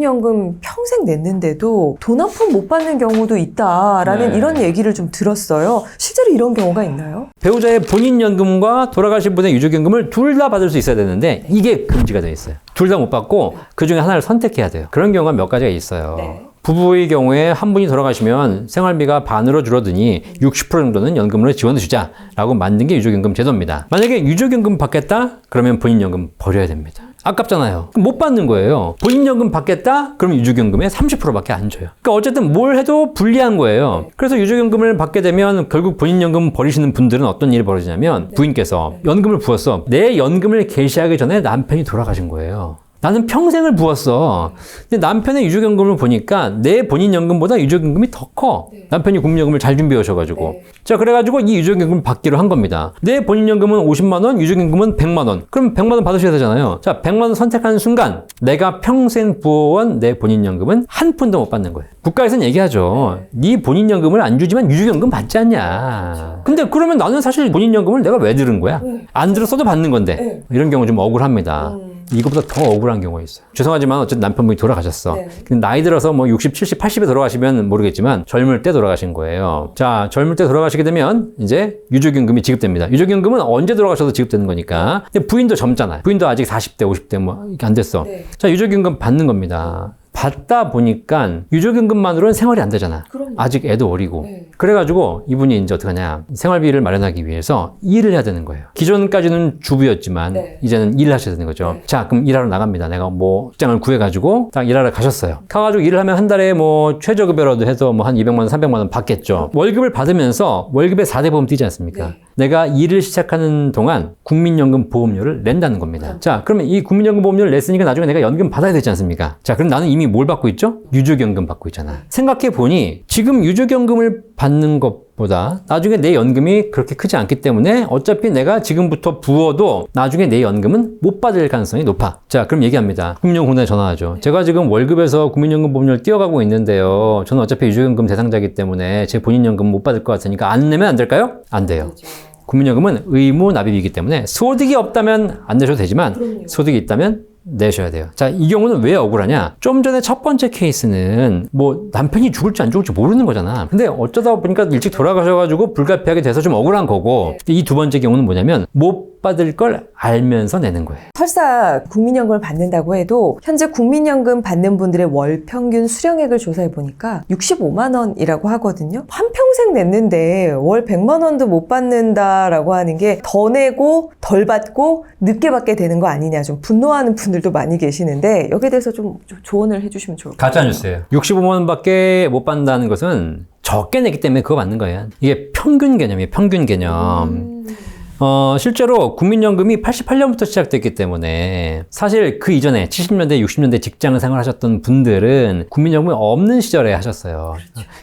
국민연금 평생 냈는데도 돈 한 푼 못 받는 경우도 있다라는 이런 얘기를 좀 들었어요. 실제로 이런 경우가 있나요? 배우자의 본인연금과 돌아가신 분의 유족연금을 둘 다 받을 수 있어야 되는데 이게 금지가 되어 있어요. 둘 다 못 받고 그 중에 하나를 선택해야 돼요. 그런 경우가 몇 가지가 있어요. 부부의 경우에 한 분이 돌아가시면 생활비가 반으로 줄어드니 60% 정도는 연금으로 지원해 주자라고 만든 게 유족연금 제도입니다. 만약에 유족연금 받겠다? 그러면 본인연금 버려야 됩니다. 아깝잖아요. 그럼 못 받는 거예요. 본인연금 받겠다? 그러면 유족연금의 30%밖에 안 줘요. 그러니까 어쨌든 뭘 해도 불리한 거예요. 그래서 유족연금을 받게 되면 결국 본인연금 버리시는 분들은 어떤 일이 벌어지냐면 부인께서 연금을 부었어. 내 연금을 개시하기 전에 남편이 돌아가신 거예요. 나는 평생을 부었어. 근데 남편의 유족연금을 보니까 내 본인연금보다 유족연금이 더 커. 남편이 국민연금을 잘 준비해 오셔가지고. 자, 그래가지고 이 유족연금을 받기로 한 겁니다. 내 본인연금은 50만 원, 유족연금은 100만 원. 그럼 100만 원 받으셔야 되잖아요. 자, 100만 원 선택하는 순간 내가 평생 부어온 내 본인연금은 한 푼도 못 받는 거예요. 국가에서는 얘기하죠. 네 본인연금을 안 주지만 유족연금 받지 않냐. 근데 그러면 나는 사실 본인연금을 내가 왜 들은 거야? 안 들었어도 받는 건데. 이런 경우 좀 억울합니다. 이것보다 더 억울한 경우가 있어요. 죄송하지만 어쨌든 남편분이 돌아가셨어. 근데 나이 들어서 뭐 60, 70, 80에 돌아가시면 모르겠지만 젊을 때 돌아가신 거예요. 자, 젊을 때 돌아가시게 되면 이제 유족연금이 지급됩니다. 유족연금은 언제 돌아가셔도 지급되는 거니까. 근데 부인도 젊잖아요. 부인도 아직 40대, 50대 뭐 이렇게 안 됐어. 자, 유족연금 받는 겁니다. 받다 보니까 유족연금만으로는 생활이 안 되잖아. 아직 애도 어리고. 그래가지고 이분이 이제 어떡하냐. 생활비를 마련하기 위해서 일을 해야 되는 거예요. 기존까지는 주부였지만 이제는 일을 하셔야 되는 거죠. 자, 그럼 일하러 나갑니다. 내가 뭐 직장을 구해가지고 딱 일하러 가셨어요. 가가지고 일을 하면 한 달에 뭐 최저급여라도 해서 뭐 한 200만 원, 300만 원 받겠죠. 월급을 받으면서 월급에 4대 보험 뛰지 않습니까? 내가 일을 시작하는 동안 국민연금 보험료를 낸다는 겁니다. 자, 그러면 이 국민연금 보험료를 냈으니까 나중에 내가 연금 받아야 되지 않습니까? 자, 그럼 나는 이미 뭘 받고 있죠? 유족연금 받고 있잖아. 생각해 보니 지금 유족연금을 받는 것보다 나중에 내 연금이 그렇게 크지 않기 때문에 어차피 내가 지금부터 부어도 나중에 내 연금은 못 받을 가능성이 높아. 자, 그럼 얘기합니다. 국민연금공단에 전화하죠. 제가 지금 월급에서 국민연금 보험료를 띄어가고 있는데요. 저는 어차피 유족연금 대상자이기 때문에 제 본인연금 못 받을 것 같으니까 안 내면 안 될까요? 안 돼요. 국민연금은 의무 납입이기 때문에 소득이 없다면 안 내셔도 되지만 소득이 있다면 내셔야 돼요. 자, 이 경우는 왜 억울하냐? 좀 전에 첫 번째 케이스는 뭐 남편이 죽을지 안 죽을지 모르는 거잖아. 근데 어쩌다 보니까 일찍 돌아가셔가지고 불가피하게 돼서 좀 억울한 거고, 이 두 번째 경우는 뭐냐면 못 받을 걸 알면서 내는 거예요. 설사 국민연금을 받는다고 해도 현재 국민연금 받는 분들의 월 평균 수령액을 조사해 보니까 65만 원이라고 하거든요. 한평생 냈는데 월 100만 원도 못 받는다라고 하는 게 더 내고 덜 받고 늦게 받게 되는 거 아니냐, 좀 분노하는 분들도 많이 계시는데 여기에 대해서 좀 조언을 해주시면 좋을 것 같아요. 가짜뉴스예요. 65만 원밖에 못 받는다는 것은 적게 내기 때문에 그거 맞는 거예요. 이게 평균 개념이에요. 평균 개념. 실제로 국민연금이 88년부터 시작됐기 때문에 사실 그 이전에 70년대, 60년대 직장 생활하셨던 분들은 국민연금이 없는 시절에 하셨어요.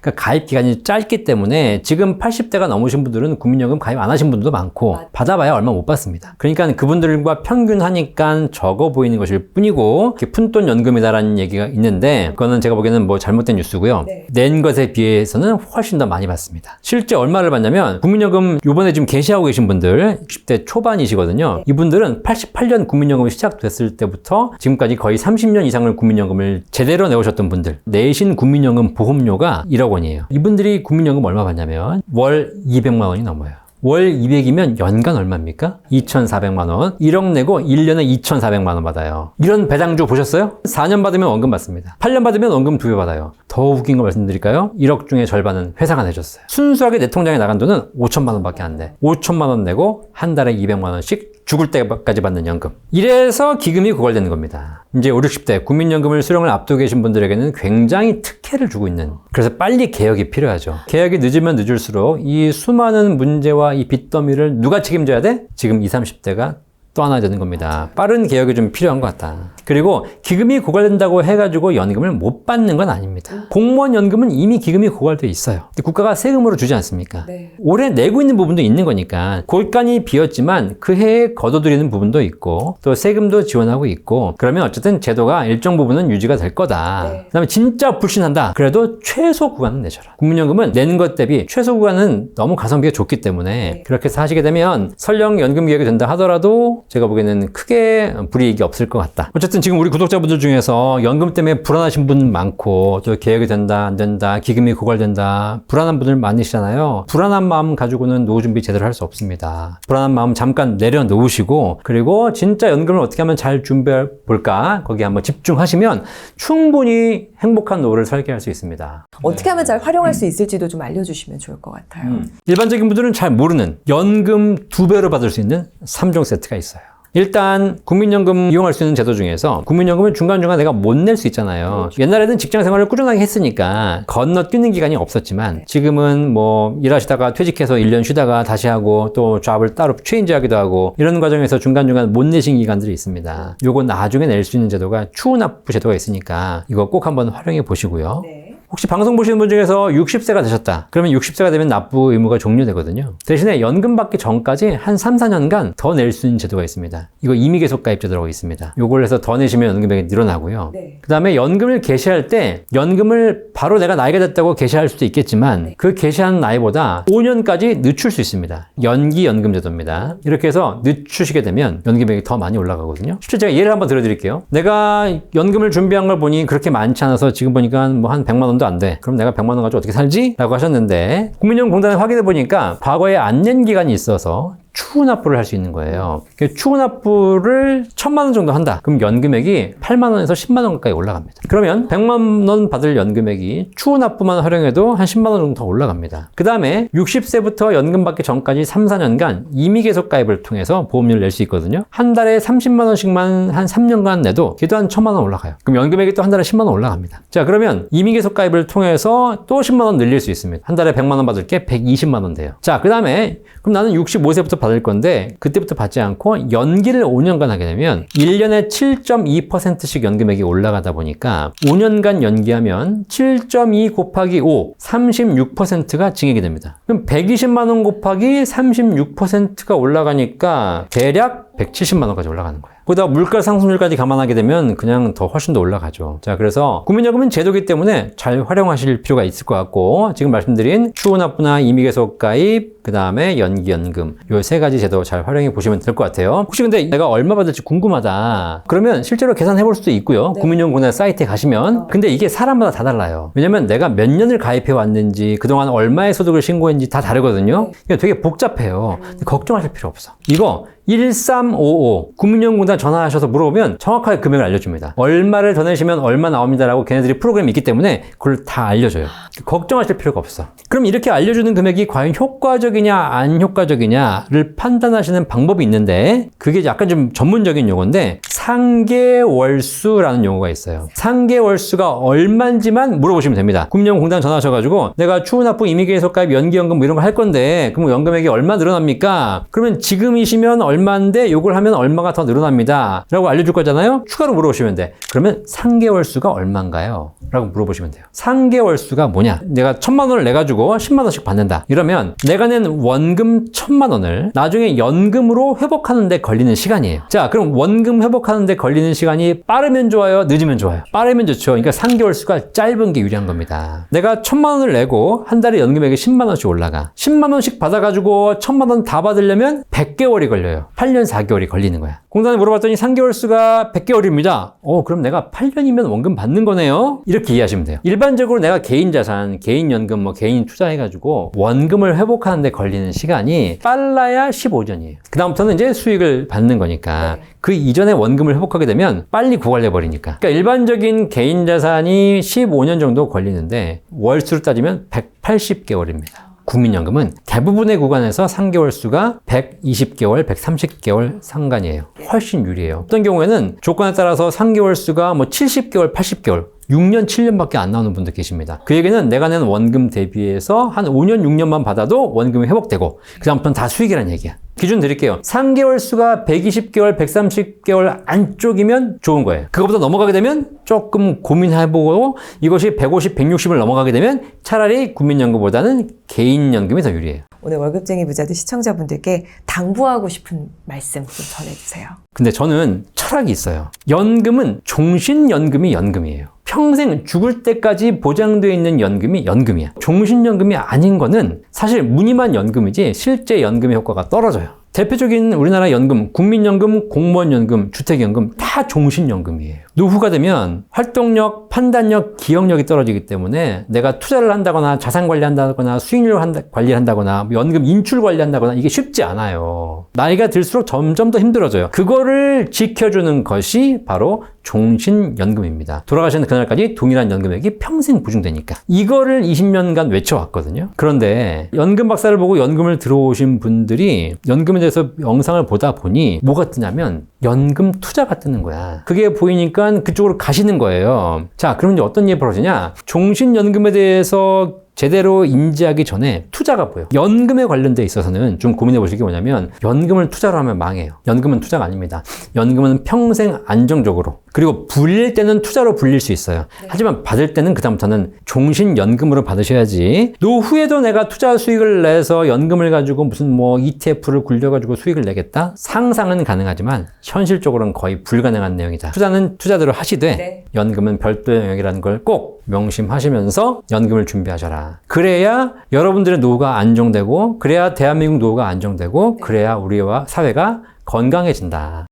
그러니까 가입 기간이 짧기 때문에 지금 80대가 넘으신 분들은 국민연금 가입 안 하신 분들도 많고 받아봐야 얼마 못 받습니다. 그러니까 그분들과 평균하니까 적어 보이는 것일 뿐이고 푼돈 연금이다라는 얘기가 있는데 그거는 제가 보기에는 뭐 잘못된 뉴스고요. 낸 것에 비해서는 훨씬 더 많이 받습니다. 실제 얼마를 받냐면 국민연금 요번에 지금 개시하고 계신 분들 60대 초반이시거든요. 이분들은 88년 국민연금이 시작됐을 때부터 지금까지 거의 30년 이상을 국민연금을 제대로 내오셨던 분들, 내신 국민연금 보험료가 1억 원이에요. 이분들이 국민연금 얼마 받냐면 월 200만 원이 넘어요. 월 200이면 연간 얼마입니까? 2,400만 원. 1억 내고 1년에 2,400만 원 받아요. 이런 배당주 보셨어요? 4년 받으면 원금 받습니다. 8년 받으면 원금 2배 받아요. 더 웃긴 거 말씀드릴까요? 1억 중에 절반은 회사가 내줬어요. 순수하게 내 통장에 나간 돈은 5천만 원밖에 안 돼. 5천만 원 내고 한 달에 200만 원씩 죽을 때까지 받는 연금. 이래서 기금이 고갈되는 겁니다. 이제 5, 60대 국민연금을 수령을 앞두고 계신 분들에게는 굉장히 특혜를 주고 있는, 그래서 빨리 개혁이 필요하죠. 개혁이 늦으면 늦을수록 이 수많은 문제와 이 빚더미를 누가 책임져야 돼? 지금 20, 30대가 떠안아야 되는 겁니다. 빠른 개혁이 좀 필요한 것 같다. 그리고 기금이 고갈된다고 해가지고 연금을 못 받는 건 아닙니다. 공무원 연금은 이미 기금이 고갈돼 있어요. 국가가 세금으로 주지 않습니까? 올해 내고 있는 부분도 있는 거니까 골간이 비었지만 그 해에 거둬들이는 부분도 있고 또 세금도 지원하고 있고 그러면 어쨌든 제도가 일정 부분은 유지가 될 거다. 그다음에 진짜 불신한다. 그래도 최소 구간은 내셔라. 국민연금은 내는 것 대비 최소 구간은 너무 가성비가 좋기 때문에 그렇게 해서 하시게 되면 설령 연금 개혁이 된다 하더라도 제가 보기에는 크게 불이익이 없을 것 같다. 어쨌든 지금 우리 구독자분들 중에서 연금 때문에 불안하신 분 많고 또 계획이 된다 안 된다 기금이 고갈된다 불안한 분들 많으시잖아요. 불안한 마음 가지고는 노후 준비 제대로 할 수 없습니다. 불안한 마음 잠깐 내려놓으시고 그리고 진짜 연금을 어떻게 하면 잘 준비해 볼까 거기에 한번 집중하시면 충분히 행복한 노후를 설계할 수 있습니다. 어떻게 하면 잘 활용할 수 있을지도 좀 알려주시면 좋을 것 같아요. 일반적인 분들은 잘 모르는 연금 2배로 받을 수 있는 3종 세트가 있어요. 일단 국민연금 이용할 수 있는 제도 중에서 국민연금은 중간중간 내가 못 낼 수 있잖아요. 그렇죠. 옛날에는 직장 생활을 꾸준하게 했으니까 건너뛰는 기간이 없었지만 지금은 뭐 일하시다가 퇴직해서 1년 쉬다가 다시 하고 또 잡을 따로 체인지하기도 하고 이런 과정에서 중간중간 못 내신 기간들이 있습니다. 요거 나중에 낼 수 있는 제도가 추후납부 제도가 있으니까 이거 꼭 한번 활용해 보시고요. 네. 혹시 방송 보시는 분 중에서 60세가 되셨다. 그러면 60세가 되면 납부 의무가 종료되거든요. 대신에 연금 받기 전까지 한 3, 4년간 더 낼 수 있는 제도가 있습니다. 이거 임의계속가입 제도라고 있습니다. 요걸 해서 더 내시면 연금액이 늘어나고요. 네. 그 다음에 연금을 개시할 때 연금을 바로 내가 나이가 됐다고 개시할 수도 있겠지만 그 개시한 나이보다 5년까지 늦출 수 있습니다. 연기 연금 제도입니다. 이렇게 해서 늦추시게 되면 연금액이 더 많이 올라가거든요. 실제 제가 예를 한번 들어드릴게요. 내가 연금을 준비한 걸 보니 그렇게 많지 않아서 지금 보니까 뭐 한 100만 원도 안 돼. 그럼 내가 100만 원 가지고 어떻게 살지? 라고 하셨는데 국민연금공단에 확인해 보니까 과거에 안 낸 기간이 있어서 추후납부를 할 수 있는 거예요. 추후납부를 1000만 원 정도 한다. 그럼 연금액이 8만 원에서 10만 원 가까이 올라갑니다. 그러면 100만 원 받을 연금액이 추후납부만 활용해도 한 10만 원 정도 더 올라갑니다. 그 다음에 60세부터 연금 받기 전까지 3, 4년간 임의계속가입을 통해서 보험료를 낼 수 있거든요. 한 달에 30만 원씩만 한 3년간 내도 걔도 한 1000만 원 올라가요. 그럼 연금액이 또 한 달에 10만 원 올라갑니다. 자, 그러면 임의계속가입을 통해서 또 10만 원 늘릴 수 있습니다. 한 달에 100만 원 받을 게 120만 원 돼요. 자, 그 다음에 그럼 나는 65세부터 받을 건데 그때부터 받지 않고 연기를 5년간 하게 되면 1년에 7.2%씩 연금액이 올라가다 보니까 5년간 연기하면 7.2 곱하기 5, 36%가 증액이 됩니다. 그럼 120만 원 곱하기 36%가 올라가니까 대략 170만 원까지 올라가는 거예요. 거기다가 물가 상승률까지 감안하게 되면 그냥 더 훨씬 더 올라가죠. 자, 그래서 국민연금은 제도이기 때문에 잘 활용하실 필요가 있을 것 같고 지금 말씀드린 추후납부나 임의계속가입, 그 다음에 연기연금 요 세 가지 제도 잘 활용해 보시면 될 것 같아요. 혹시 근데 내가 얼마 받을지 궁금하다. 그러면 실제로 계산해 볼 수도 있고요. 네. 국민연금공단 사이트에 가시면 근데 이게 사람마다 다 달라요. 왜냐면 내가 몇 년을 가입해 왔는지 그동안 얼마의 소득을 신고했는지 다 다르거든요. 그러니까 되게 복잡해요. 근데 걱정하실 필요 없어. 이거 1355 국민연금공단 전화하셔서 물어보면 정확하게 금액을 알려줍니다. 얼마를 더 내시면 얼마 나옵니다라고 걔네들이 프로그램이 있기 때문에 그걸 다 알려줘요. 걱정하실 필요가 없어. 그럼 이렇게 알려주는 금액이 과연 효과적이냐 안 효과적이냐를 판단하시는 방법이 있는데 그게 약간 좀 전문적인 용어인데 상계월수라는 용어가 있어요. 상계월수가 얼마인지만 물어보시면 됩니다. 국민연금공단 전화하셔가지고 내가 추후납부 임의계속가입 연기연금 뭐 이런 거 할 건데 그럼 연금액이 얼마 늘어납니까? 그러면 지금이시면 얼마인데 요걸 하면 얼마가 더 늘어납니다 라고 알려줄 거잖아요. 추가로 물어보시면 돼. 그러면 상계월수가 얼마인가요? 라고 물어보시면 돼요. 상계월수가 뭐냐? 내가 1000만 원을 내가지고 10만 원씩 받는다. 이러면 내가 낸 원금 1000만 원을 나중에 연금으로 회복하는 데 걸리는 시간이에요. 자, 그럼 원금 회복하는 데 걸리는 시간이 빠르면 좋아요? 늦으면 좋아요? 빠르면 좋죠. 그러니까 상계월수가 짧은 게 유리한 겁니다. 내가 1000만 원을 내고 한 달에 연금액이 10만 원씩 올라가. 10만 원씩 받아가지고 1000만 원 다 받으려면 100개월이 걸려요. 8년 4개월이 걸리는 거야. 공단에 물어봤더니 상계월수가 100개월입니다. 그럼 내가 8년이면 원금 받는 거네요? 이렇게 이해하시면 돼요. 일반적으로 내가 개인 자산, 개인 연금, 개인 투자해가지고 원금을 회복하는 데 걸리는 시간이 빨라야 15년이에요. 그 다음부터는 이제 수익을 받는 거니까 그 이전에 원금을 회복하게 되면 빨리 고갈돼 버리니까. 그러니까 일반적인 개인 자산이 15년 정도 걸리는데 월수로 따지면 180개월입니다. 국민연금은 대부분의 구간에서 상계월수가 120개월, 130개월 상간이에요. 훨씬 유리해요. 어떤 경우에는 조건에 따라서 상계월수가 70개월, 80개월, 6년, 7년밖에 안 나오는 분도 계십니다. 그 얘기는 내가 낸 원금 대비해서 한 5년, 6년만 받아도 원금이 회복되고 그 다음부터는 다 수익이라는 얘기야. 기준 드릴게요. 상계월수가 120개월, 130개월 안쪽이면 좋은 거예요. 그거보다 넘어가게 되면 조금 고민해보고 이것이 150, 160을 넘어가게 되면 차라리 국민연금보다는 개인연금이 더 유리해요. 오늘 월급쟁이 부자들 시청자분들께 당부하고 싶은 말씀 좀 전해주세요. 근데 저는 철학이 있어요. 연금은 종신연금이 연금이에요. 평생 죽을 때까지 보장되어 있는 연금이 연금이야. 종신연금이 아닌 거는 사실 무늬만 연금이지 실제 연금의 효과가 떨어져요. 대표적인 우리나라 연금, 국민연금, 공무원연금, 주택연금 다 종신연금이에요. 노후가 되면 활동력, 판단력, 기억력이 떨어지기 때문에 내가 투자를 한다거나 자산 관리한다거나 수익률 관리한다거나 연금 인출 관리한다거나 이게 쉽지 않아요. 나이가 들수록 점점 더 힘들어져요. 그거를 지켜주는 것이 바로 종신연금입니다. 돌아가시는 그날까지 동일한 연금액이 평생 보증되니까. 이거를 20년간 외쳐왔거든요. 그런데 연금 박사를 보고 연금을 들어오신 분들이 연금에 대해서 영상을 보다 보니 뭐가 뜨냐면 연금 투자가 뜨는 거야. 그게 보이니까 그쪽으로 가시는 거예요. 자, 그럼 이제 어떤 일이 벌어지냐? 종신연금에 대해서 제대로 인지하기 전에 투자가 보여. 연금에 관련돼 있어서는 좀 고민해 보실 게 뭐냐면 연금을 투자로 하면 망해요. 연금은 투자가 아닙니다. 연금은 평생 안정적으로 그리고 불릴 때는 투자로 불릴 수 있어요. 하지만 받을 때는 그다음부터는 종신연금으로 받으셔야지. 노후에도 내가 투자 수익을 내서 연금을 가지고 무슨 뭐 ETF를 굴려가지고 수익을 내겠다? 상상은 가능하지만 현실적으로는 거의 불가능한 내용이다. 투자는 투자대로 하시되 연금은 별도 영역이라는 걸 꼭 명심하시면서 연금을 준비하셔라. 그래야 여러분들의 노후가 안정되고 그래야 대한민국 노후가 안정되고 그래야 우리와 사회가 건강해진다.